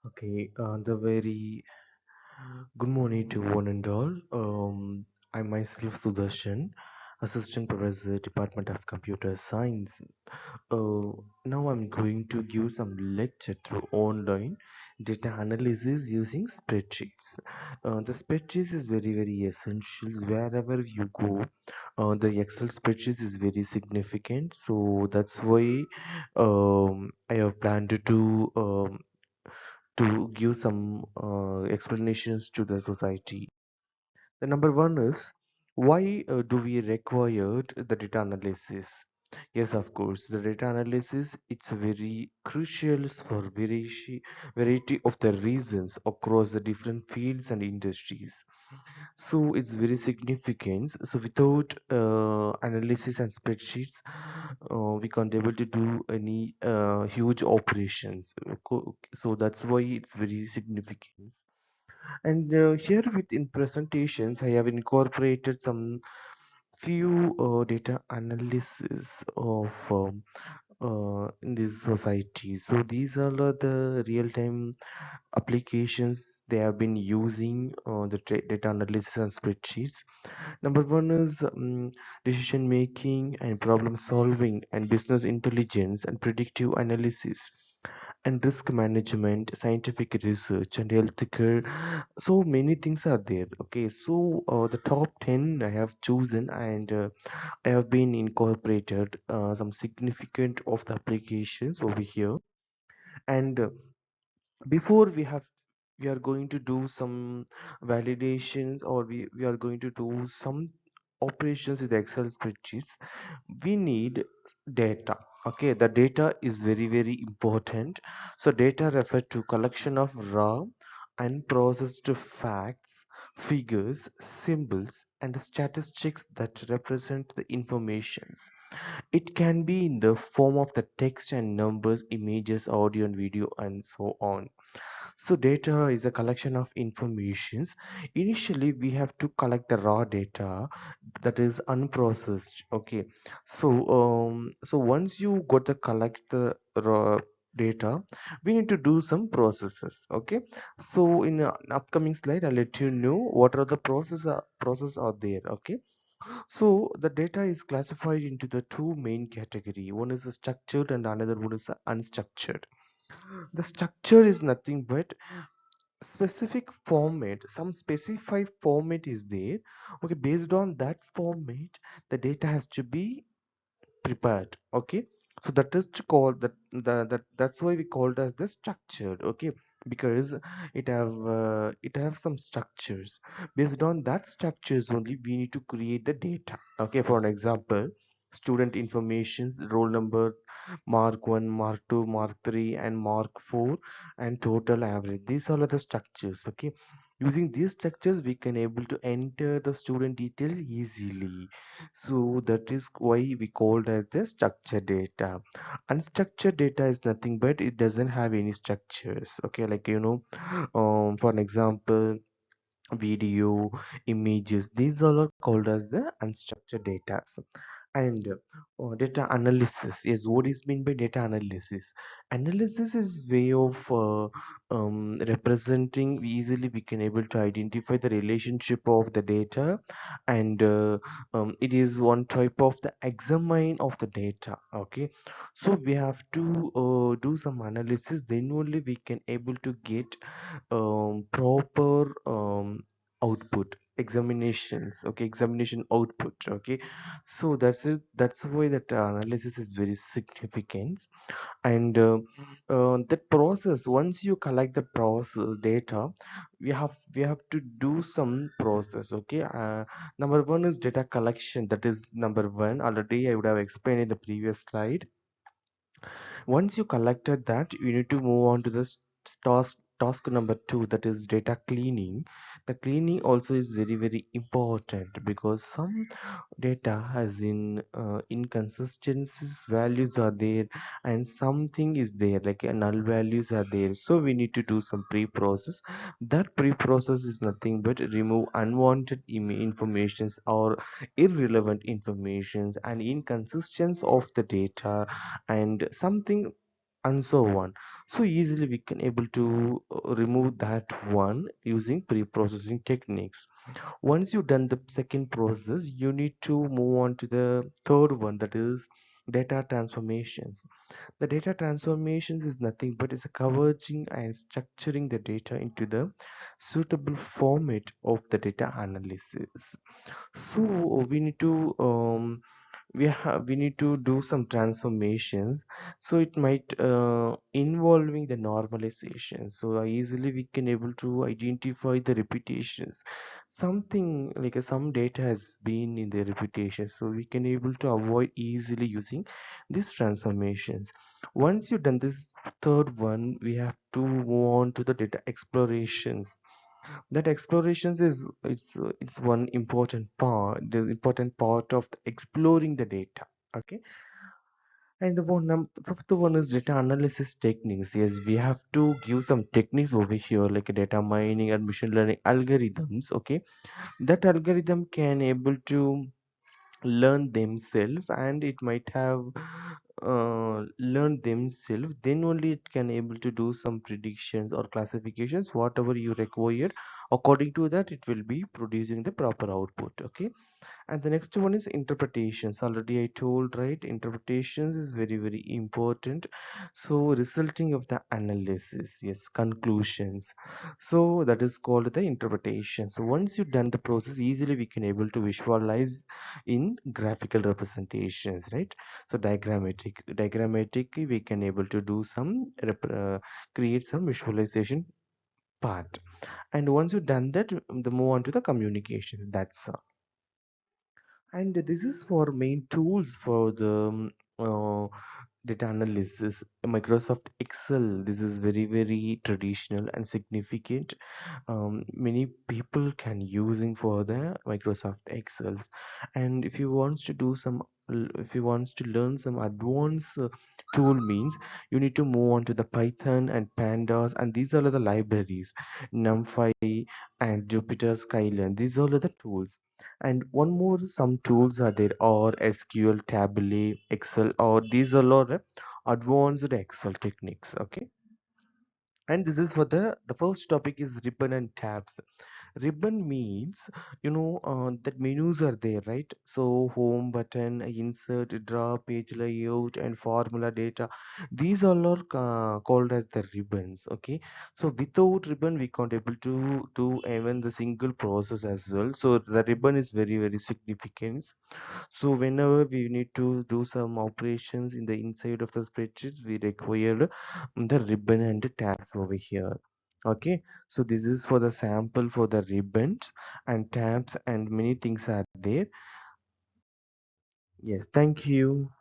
Okay, the very good morning to one and all. I'm myself Sudarshan, Assistant Professor, Department of Computer Science. Uh, Now I'm going to give some lecture through online data analysis using spreadsheets. The spreadsheets is very essential wherever you go. The Excel spreadsheets is very significant, so that's why I have planned to give some explanations to the society. The number one is why do we require the data analysis? Yes, of course, the data analysis it's very crucial for variety of the reasons across the different fields and industries. So it's very significant. So without analysis and spreadsheets, we can't able to do any huge operations. So that's why it's very significant. And here within presentations, I have incorporated some few data analysis of in this society. So these are the real-time applications they have been using the data analysis and spreadsheets. Number one is decision making and problem solving and business intelligence and predictive analysis and risk management, scientific research and healthcare. So many things are there. Okay, so the top 10 I have chosen, and I have been incorporated some significant of the applications over here. And before we are going to do some validations, or we are going to do some operations with Excel spreadsheets, we need data. Okay, the data is very important. So data refer to collection of raw unprocessed facts, figures, symbols and statistics that represent the informations. It can be in the form of the text and numbers, images, audio and video and so on. So data is a collection of informations. Initially, we have to collect the raw data that is unprocessed. Okay, so once you got the collect the raw data, we need to do some processes. Okay, so in an upcoming slide, I'll let you know what are the process are there. Okay, so the data is classified into the two main category. One is a structured and another one is a unstructured. The structure is nothing but specific format. Some specified format is there. Okay, based on that format the data has to be prepared. Okay, so that is to call that's why we call it as the structured. Okay, because it have some structures. Based on that structures only we need to create the data. Okay, for an example, student informations, roll number, mark 1, mark 2, mark 3 and mark 4 and total average. These all are the structures. Okay, using these structures we can able to enter the student details easily. So that is why we called as the structured data. Unstructured data is nothing but it doesn't have any structures. Okay, like for an example, video, images, these all are called as the unstructured data. And data analysis is what is meant by data analysis. Analysis is way of representing easily we can able to identify the relationship of the data, and it is one type of the examine of the data. Okay, so we have to do some analysis, then only we can able to get proper output examinations. Okay, examination output. Okay, so that's it. That's why that analysis is very significant. And that process, once you collect the process data, we have to do some process. Okay, number one is data collection. That is number one. Already I would have explained in the previous slide. Once you collected that, you need to move on to the task number two, that is data cleaning. The cleaning also is very important, because some data has inconsistencies, values are there and something is there like null values are there. So we need to do some pre-process. That pre-process is nothing but remove unwanted informations or irrelevant informations and inconsistencies of the data and something and so on. So easily we can able to remove that one using pre-processing techniques. Once you've done the second process, you need to move on to the third one, that is data transformations. The data transformations is nothing but is a covering and structuring the data into the suitable format of the data analysis. So we need to we need to do some transformations, so it might involving the normalization, so easily we can able to identify the repetitions, something like some data has been in the repetition, so we can able to avoid easily using these transformations. Once you've done this third one, we have to move on to the data explorations. That explorations is it's one important part, the important part of exploring the data. Okay. And the fifth one is data analysis techniques. Yes, we have to give some techniques over here, like data mining and machine learning algorithms. Okay, that algorithm can able to learn themselves, and it might have learned themselves, then only it can able to do some predictions or classifications, whatever you require. According to that, it will be producing the proper output. Okay. And the next one is interpretations. Already I told, right? Interpretations is very, very important. So resulting of the analysis, yes, conclusions. So that is called the interpretation. So once you've done the process, easily we can able to visualize in graphical representations, right? So diagrammatic, we can able to do some create some visualization part. And once you've done that, the move on to the communication. That's and this is for main tools for the data analysis. Microsoft Excel, this is very, very traditional and significant. Many people can using for the Microsoft Excels. And if you wants to do some if you wants to learn some advanced tool means, you need to move on to the Python and Pandas, and these are the libraries, NumPy and Jupyter Skyline. These are the tools. And one more, some tools are there, or SQL, Tableau, Excel, or these are all the advanced Excel techniques. Okay. And this is for the first topic is ribbon and tabs. Ribbon means, that menus are there, right? So home button, insert, draw, page layout, and formula data, these all are called as the ribbons. Okay. So without ribbon we can't able to do even the single process as well, so the ribbon is very, very significant. So whenever we need to do some operations in the inside of the spreadsheets, we require the ribbon and the tabs over here. Okay, so this is for the sample for the ribbons and tabs, and many things are there. Yes, thank you.